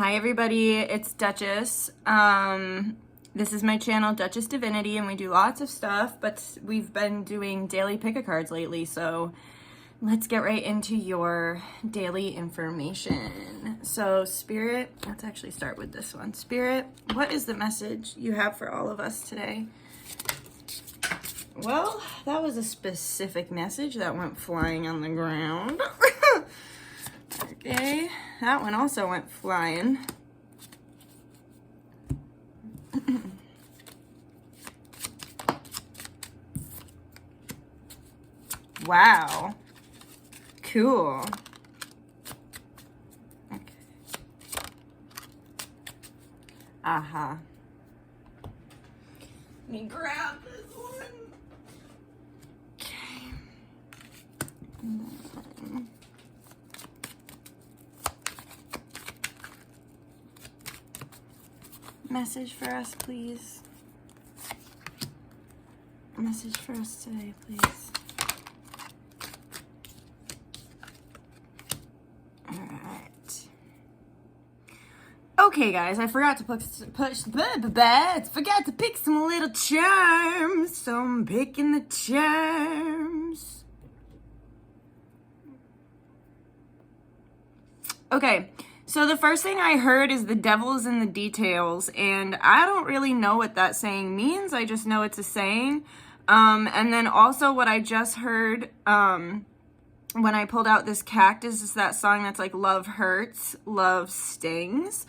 Hi everybody, it's Dutchess. This is my channel, Dutchess Divinity, and we do lots of stuff, but we've been doing daily pick-a-cards lately, so let's get right into your daily information. So Spirit, let's actually start with this one. Spirit, what is the message you have for all of us today? Well, that was a specific message that went flying on the ground. Okay, that one also went flying. Wow. Cool. Okay. Aha. Let me grab this one. Okay. Message for us, please. Message for us today, please. All right. Okay, guys, I forgot to pick some little charms, so I'm picking the charms. Okay. So the first thing I heard is the devil is in the details, and I don't really know what that saying means. I just know it's a saying. And then also what I just heard when I pulled out this cactus is that song that's like, love hurts, love stings.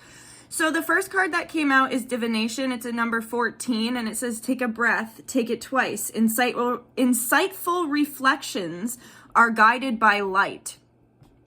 So the first card that came out is Divination. It's a number 14, and it says, take a breath, take it twice. Insightful reflections are guided by light.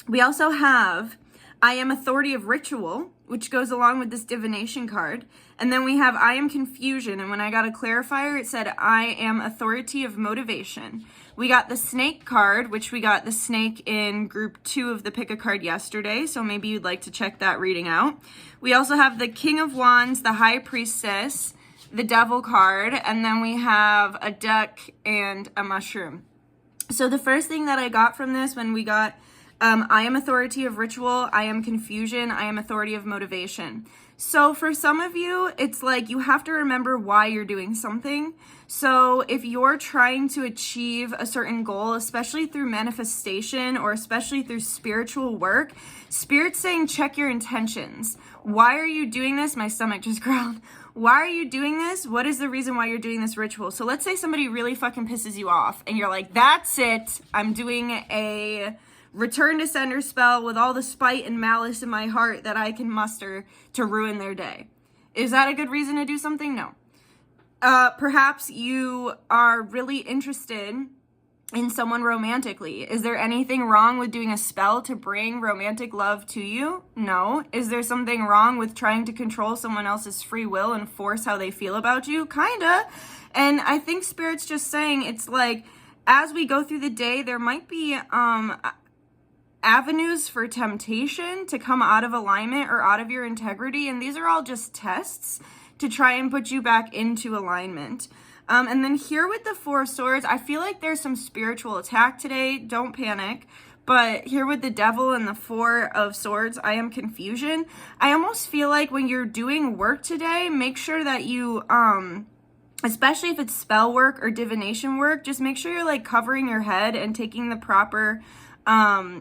We also have I am authority of ritual, which goes along with this divination card. And then we have I am confusion. And when I got a clarifier, it said I am authority of motivation. We got the snake card, which we got the snake in group 2 of the pick a card yesterday. So maybe you'd like to check that reading out. We also have the King of Wands, the High Priestess, the Devil card, and then we have a duck and a mushroom. So the first thing that I got from this when we got I am authority of ritual, I am confusion, I am authority of motivation. So for some of you, it's like you have to remember why you're doing something. So if you're trying to achieve a certain goal, especially through manifestation or especially through spiritual work, Spirit's saying check your intentions. Why are you doing this? My stomach just growled. Why are you doing this? What is the reason why you're doing this ritual? So let's say somebody really fucking pisses you off and you're like, that's it. I'm doing a return to sender spell with all the spite and malice in my heart that I can muster to ruin their day. Is that a good reason to do something? No. Perhaps you are really interested in someone romantically. Is there anything wrong with doing a spell to bring romantic love to you? No. Is there something wrong with trying to control someone else's free will and force how they feel about you? Kinda. And I think Spirit's just saying it's like, as we go through the day, there might be avenues for temptation to come out of alignment or out of your integrity, and these are all just tests to try and put you back into alignment. And then here with the Four of Swords, I feel like there's some spiritual attack today. Don't panic. But here with the Devil and the Four of Swords, I am confusion. I almost feel like when you're doing work today, make sure that you especially if it's spell work or divination work, just make sure you're like covering your head and taking the proper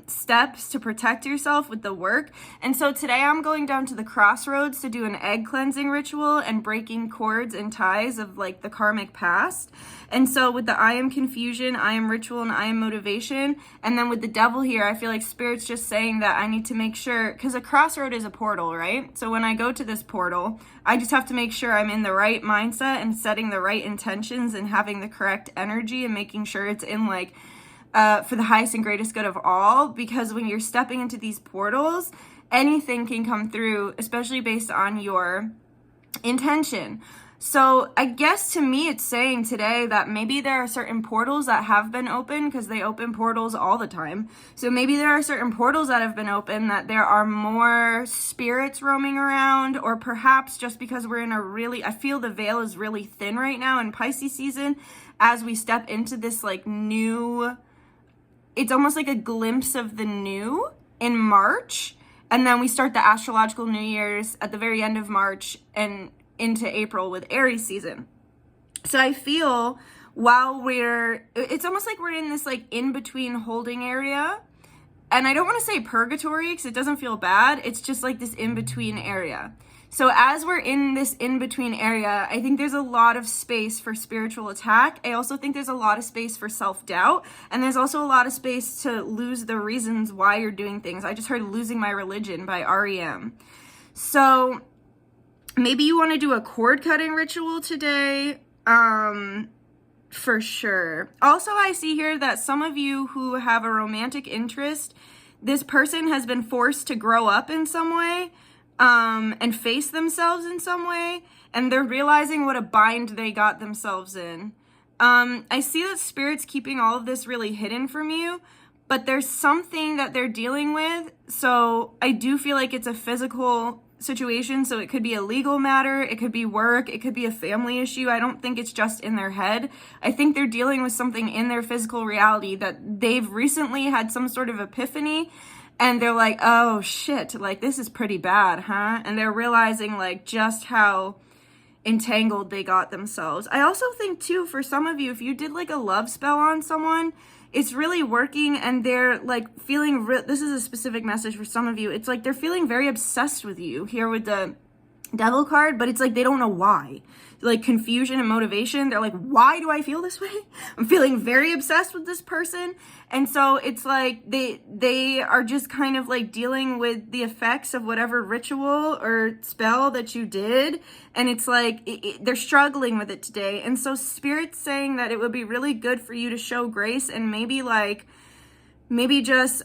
steps to protect yourself with the work. And so today I'm going down to the crossroads to do an egg cleansing ritual and breaking cords and ties of like the karmic past. And so with the I am confusion, I am ritual, and I am motivation, and then with the Devil here, I feel like Spirit's just saying that I need to make sure, because a crossroad is a portal, right? So when I go to this portal, I just have to make sure I'm in the right mindset and setting the right intentions and having the correct energy and making sure it's in like for the highest and greatest good of all, because when you're stepping into these portals, anything can come through, especially based on your intention. So I guess to me it's saying today that maybe there are certain portals that have been open, because they open portals all the time. So maybe there are certain portals that have been open that there are more spirits roaming around, or perhaps just because we're in a really, I feel the veil is really thin right now in Pisces season as we step into this like new, it's almost like a glimpse of the new in March. And then we start the astrological New Year's at the very end of March and into April with Aries season. So I feel while it's almost like we're in this like in-between holding area. And I don't want to say purgatory because it doesn't feel bad. It's just like this in-between area. So as we're in this in-between area, I think there's a lot of space for spiritual attack. I also think there's a lot of space for self-doubt. And there's also a lot of space to lose the reasons why you're doing things. I just heard Losing My Religion by REM. So maybe you want to do a cord cutting ritual today. For sure. Also, I see here that some of you who have a romantic interest, this person has been forced to grow up in some way, and face themselves in some way, and they're realizing what a bind they got themselves in. I see that Spirit's keeping all of this really hidden from you, but there's something that they're dealing with, so I do feel like it's a physical situation, so it could be a legal matter, it could be work, it could be a family issue. I don't think it's just in their head. I think they're dealing with something in their physical reality that they've recently had some sort of epiphany, and they're like, oh shit, like this is pretty bad, huh? And they're realizing like just how entangled they got themselves. I also think too, for some of you, if you did like a love spell on someone, it's really working, and they're like feeling, this is a specific message for some of you. It's like they're feeling very obsessed with you here with the Devil card, but it's like they don't know why. Like confusion and motivation. They're like, why do I feel this way? I'm feeling very obsessed with this person. And so it's like they are just kind of like dealing with the effects of whatever ritual or spell that you did. And it's like they're struggling with it today. And so Spirit's saying that it would be really good for you to show grace and maybe just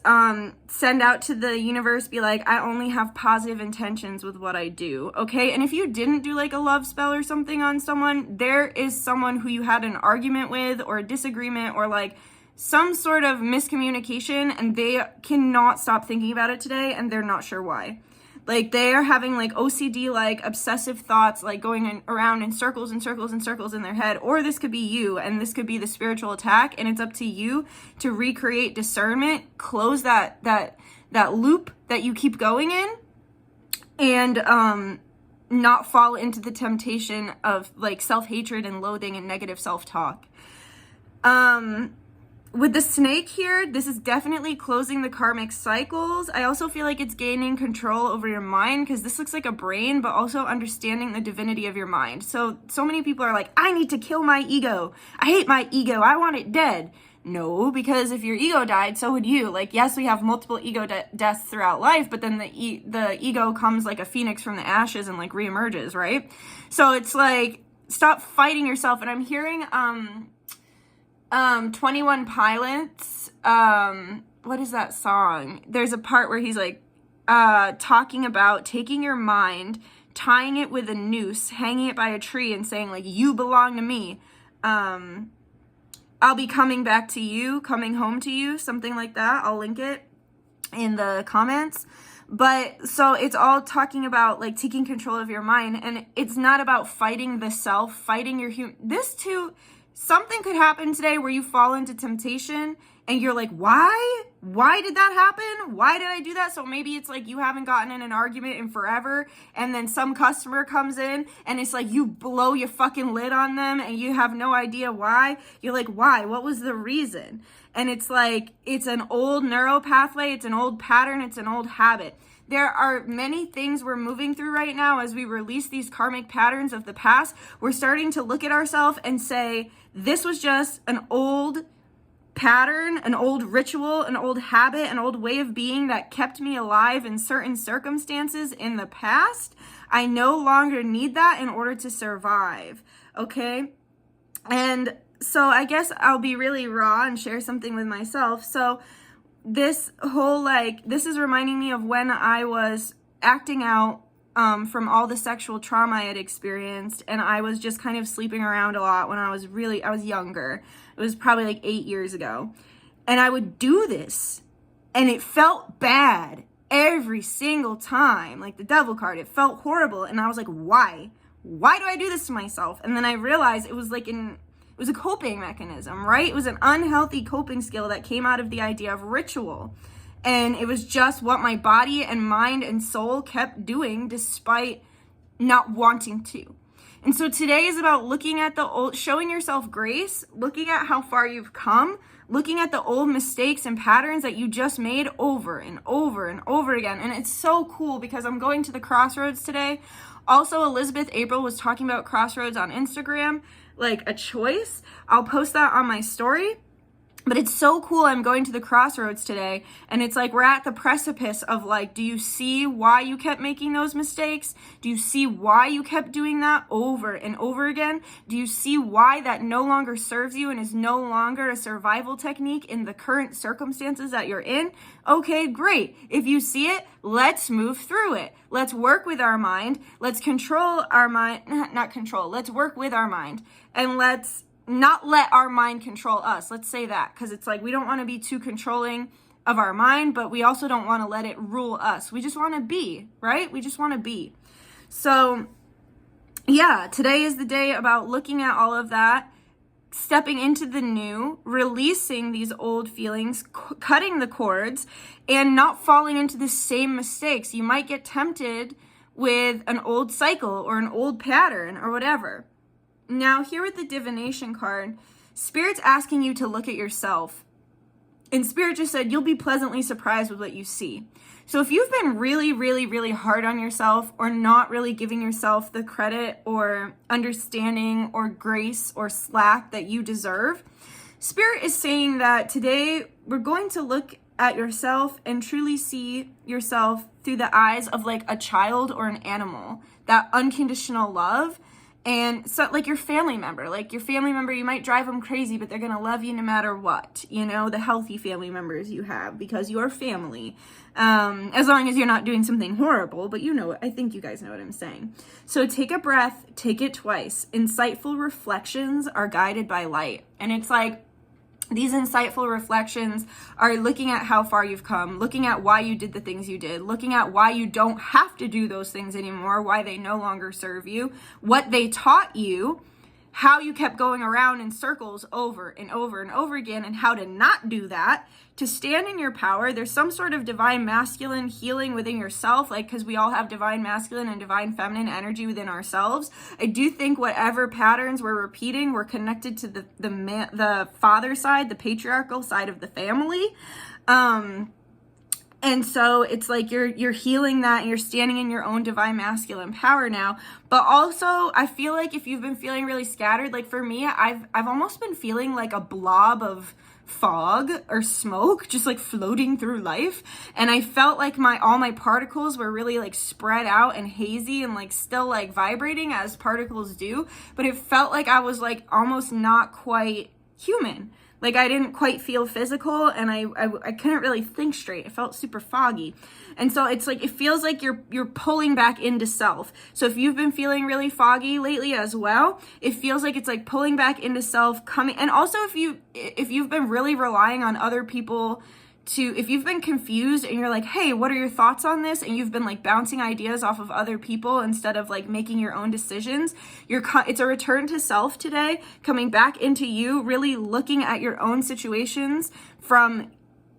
send out to the universe, be like, I only have positive intentions with what I do, okay? And if you didn't do like a love spell or something on someone, there is someone who you had an argument with or a disagreement or like some sort of miscommunication, and they cannot stop thinking about it today, and they're not sure why. Like they are having like OCD, like obsessive thoughts, like going around in circles and circles and circles in their head. Or this could be you, and this could be the spiritual attack, and it's up to you to recreate discernment, close that loop that you keep going in, and not fall into the temptation of like self-hatred and loathing and negative self-talk. With the snake here, this is definitely closing the karmic cycles. I also feel like it's gaining control over your mind, because this looks like a brain, but also understanding the divinity of your mind. So many people are like, I need to kill my ego. I hate my ego. I want it dead. No, because if your ego died, so would you. Like, yes, we have multiple ego deaths throughout life, but then the ego comes like a phoenix from the ashes and like reemerges, right? So it's like, stop fighting yourself. And I'm hearing, 21 Pilots, what is that song? There's a part where he's like, talking about taking your mind, tying it with a noose, hanging it by a tree, and saying like, you belong to me. I'll be coming back to you, coming home to you, something like that. I'll link it in the comments. But so it's all talking about like taking control of your mind, and it's not about fighting the self, fighting your this too. Something could happen today where you fall into temptation and you're like, why? Why did that happen? Why did I do that? So maybe it's like you haven't gotten in an argument in forever, and then some customer comes in and it's like you blow your fucking lid on them and you have no idea why. You're like, why? What was the reason? And it's like, it's an old neural pathway, it's an old pattern, it's an old habit. There are many things we're moving through right now as we release these karmic patterns of the past. We're starting to look at ourselves and say, this was just an old pattern, an old ritual, an old habit, an old way of being that kept me alive in certain circumstances in the past. I no longer need that in order to survive, okay? And so I guess I'll be really raw and share something with myself. So this whole, like, this is reminding me of when I was acting out from all the sexual trauma I had experienced, and I was just kind of sleeping around a lot when I was younger. It was probably like 8 years ago. And I would do this, and it felt bad every single time, like the devil card. It felt horrible, and I was like, why? Why do I do this to myself? And then I realized it was a coping mechanism, right? It was an unhealthy coping skill that came out of the idea of ritual. And it was just what my body and mind and soul kept doing despite not wanting to. And so today is about looking at the old, showing yourself grace, looking at how far you've come, looking at the old mistakes and patterns that you just made over and over and over again. And it's so cool because I'm going to the crossroads today. Also, Elizabeth April was talking about crossroads on Instagram, like a choice. I'll post that on my story. But it's so cool. I'm going to the crossroads today, and it's like we're at the precipice of like, do you see why you kept making those mistakes? Do you see why you kept doing that over and over again? Do you see why that no longer serves you and is no longer a survival technique in the current circumstances that you're in? Okay, great. If you see it, let's move through it. Let's work with our mind. Let's control our mind, not control. Let's work with our mind, and let's not let our mind control us. Let's say that, because it's like we don't want to be too controlling of our mind, but we also don't want to let it rule us. We just want to be, right? We just want to be. So yeah, today is the day about looking at all of that, stepping into the new, releasing these old feelings, cutting the cords, and not falling into the same mistakes. You might get tempted with an old cycle or an old pattern or whatever. Now, here with the divination card, Spirit's asking you to look at yourself. And Spirit just said, you'll be pleasantly surprised with what you see. So if you've been really, really, really hard on yourself, or not really giving yourself the credit or understanding or grace or slack that you deserve, Spirit is saying that today we're going to look at yourself and truly see yourself through the eyes of like a child or an animal, that unconditional love. And so like your family member, you might drive them crazy, but they're going to love you no matter what, you know, the healthy family members you have, because you're family, as long as you're not doing something horrible, but you know, I think you guys know what I'm saying. So take a breath, take it twice. Insightful reflections are guided by light. And it's like, these insightful reflections are looking at how far you've come, looking at why you did the things you did, looking at why you don't have to do those things anymore, why they no longer serve you, what they taught you, how you kept going around in circles over and over and over again, and how to not do that, to stand in your power. There's some sort of divine masculine healing within yourself, like, because we all have divine masculine and divine feminine energy within ourselves. I do think whatever patterns we're repeating, we're connected to the father side, the patriarchal side of the family. And so it's like you're healing that, and you're standing in your own divine masculine power now. But also, I feel like if you've been feeling really scattered, like for me, I've almost been feeling like a blob of fog or smoke just like floating through life, and I felt like all my particles were really like spread out and hazy and like still like vibrating as particles do, but it felt like I was like almost not quite human. Like I didn't quite feel physical, and I couldn't really think straight. It felt super foggy. And so it's like, it feels like you're pulling back into self. So if you've been feeling really foggy lately as well, it feels like it's like pulling back into self, coming. And also if you've been really relying on other people if you've been confused and you're like, hey, what are your thoughts on this? And you've been like bouncing ideas off of other people instead of like making your own decisions. It's a return to self today, coming back into you, really looking at your own situations from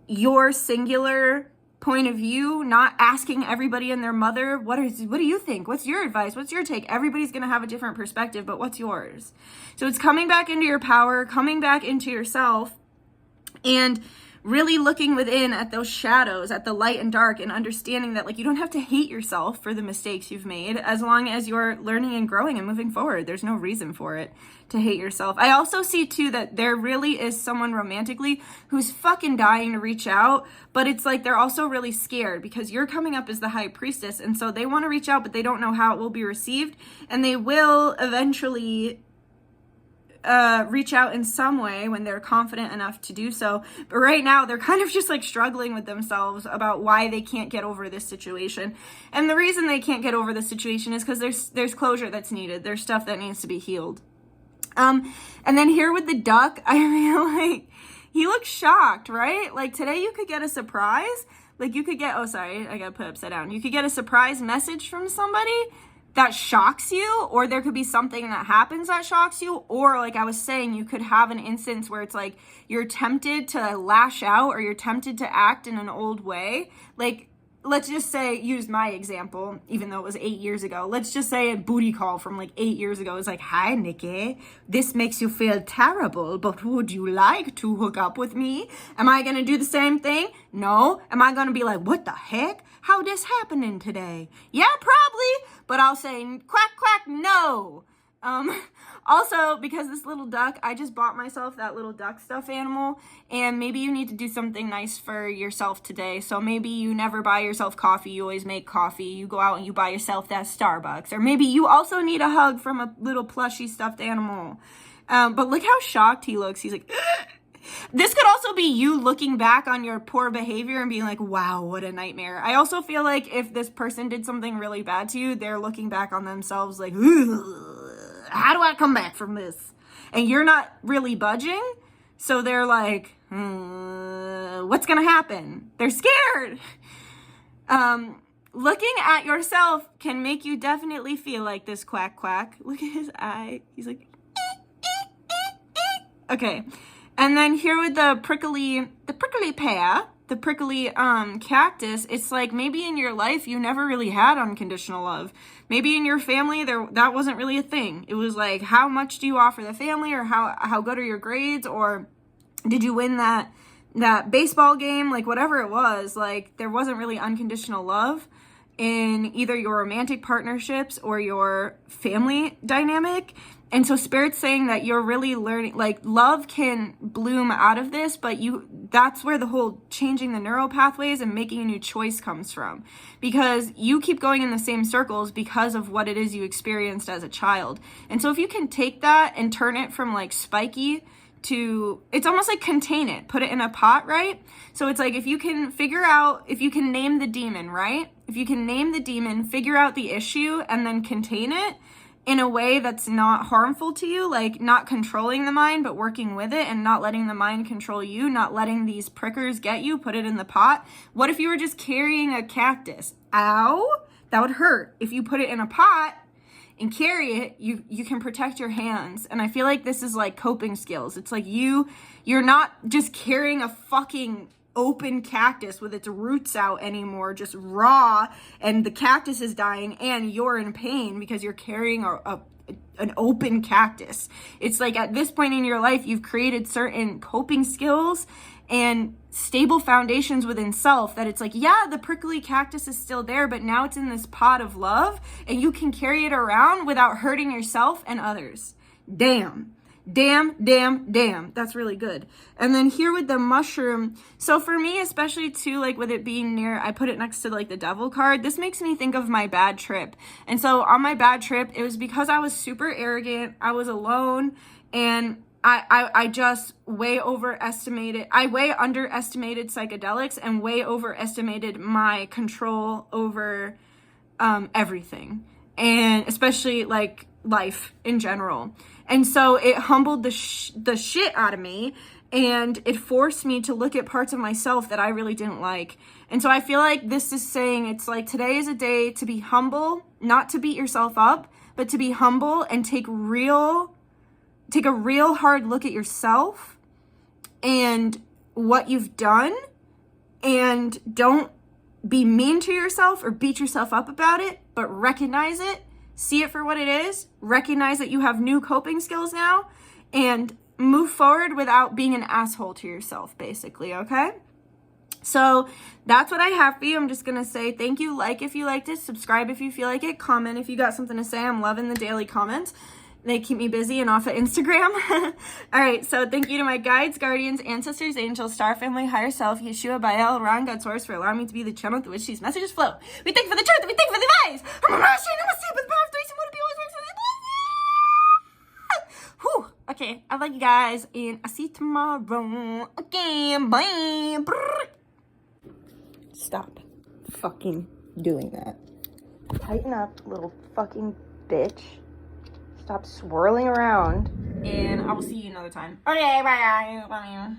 your singular point of view, not asking everybody and their mother, what do you think? What's your advice? What's your take? Everybody's going to have a different perspective, but what's yours? So it's coming back into your power, coming back into yourself, and really looking within at those shadows, at the light and dark, and understanding that like you don't have to hate yourself for the mistakes you've made, as long as you're learning and growing and moving forward. There's no reason for it to hate yourself. I also see too that there really is someone romantically who's fucking dying to reach out, but it's like they're also really scared because you're coming up as the high priestess, and so they want to reach out, but they don't know how it will be received, and they will eventually reach out in some way when they're confident enough to do so. But right now they're kind of just like struggling with themselves about why they can't get over this situation. And the reason they can't get over the situation is because there's closure that's needed. There's stuff that needs to be healed. And then here with the duck, I feel like he looks shocked, right? Like today you could get a surprise. Like you could get, oh sorry, I gotta put it upside down. You could get a surprise message from somebody that shocks you, or there could be something that happens that shocks you, or like I was saying, you could have an instance where it's like you're tempted to lash out or you're tempted to act in an old way. Like, let's just say, use my example, even though it was 8 years ago. Let's just say a booty call from like 8 years ago is like, "Hi, Nikki, this makes you feel terrible, but would you like to hook up with me?" Am I going to do the same thing? No. Am I going to be like, "What the heck? How this happening today?" Yeah, probably. But I'll say, "Quack, quack, no." Also, because this little duck, I just bought myself that little duck stuffed animal, and maybe you need to do something nice for yourself today. So maybe you never buy yourself coffee, you always make coffee. You go out and you buy yourself that Starbucks. Or maybe you also need a hug from a little plushy stuffed animal. But look how shocked he looks. He's like, this could also be you looking back on your poor behavior and being like, wow, what a nightmare. I also feel like if this person did something really bad to you, they're looking back on themselves like, how do I come back from this? And you're not really budging. So they're like, what's going to happen? They're scared. Looking at yourself can make you definitely feel like this quack quack. Look at his eye. He's like, okay. And then here with the prickly pear, the prickly cactus, it's like maybe in your life you never really had unconditional love. Maybe in your family that wasn't really a thing. It was like, how much do you offer the family, or how good are your grades, or did you win that baseball game? Like whatever it was, like there wasn't really unconditional love in either your romantic partnerships or your family dynamic. And so Spirit's saying that you're really learning, like love can bloom out of this, but that's where the whole changing the neural pathways and making a new choice comes from. Because you keep going in the same circles because of what it is you experienced as a child. And so if you can take that and turn it from like spiky to, it's almost like contain it, put it in a pot, right? So it's like if you can name the demon, right? If you can name the demon, figure out the issue, and then contain it in a way that's not harmful to you, like not controlling the mind, but working with it and not letting the mind control you, not letting these prickers get you, put it in the pot. What if you were just carrying a cactus? Ow, that would hurt. If you put it in a pot and carry it, you can protect your hands. And I feel like this is like coping skills. It's like you're not just carrying a fucking open cactus with its roots out anymore, just raw, and the cactus is dying and you're in pain because you're carrying an open cactus. It's like at this point in your life, you've created certain coping skills and stable foundations within self that it's like, yeah, the prickly cactus is still there, but now it's in this pot of love and you can carry it around without hurting yourself and others. Damn. That's really good. And then here with the mushroom, so for me, especially too, like with it being near, I put it next to like the devil card. This makes me think of my bad trip. And so on my bad trip, it was because I was super arrogant. I was alone, and I just way underestimated psychedelics and way overestimated my control over everything, and especially like life in general. And so it humbled the shit out of me, and it forced me to look at parts of myself that I really didn't like. And so I feel like this is saying, it's like today is a day to be humble, not to beat yourself up, but to be humble and take a real hard look at yourself and what you've done, and don't be mean to yourself or beat yourself up about it, but recognize it. See it for what it is, recognize that you have new coping skills now, and move forward without being an asshole to yourself, basically, okay? So that's what I have for you. I'm just going to say thank you, like if you liked it, subscribe if you feel like it, comment if you got something to say. I'm loving the daily comments. They keep me busy and off of Instagram. All right, so thank you to my guides, guardians, ancestors, angels, star family, higher self, Yeshua, Baal, Ron, God Source, for allowing me to be the channel through which these messages flow. We thank you for the truth, we thank you for the advice. Whew. Okay, I love you guys, and I'll see you tomorrow. Okay, bye. Stop fucking doing that. Tighten up, little fucking bitch. Stop swirling around, and I will see you another time. Okay, bye.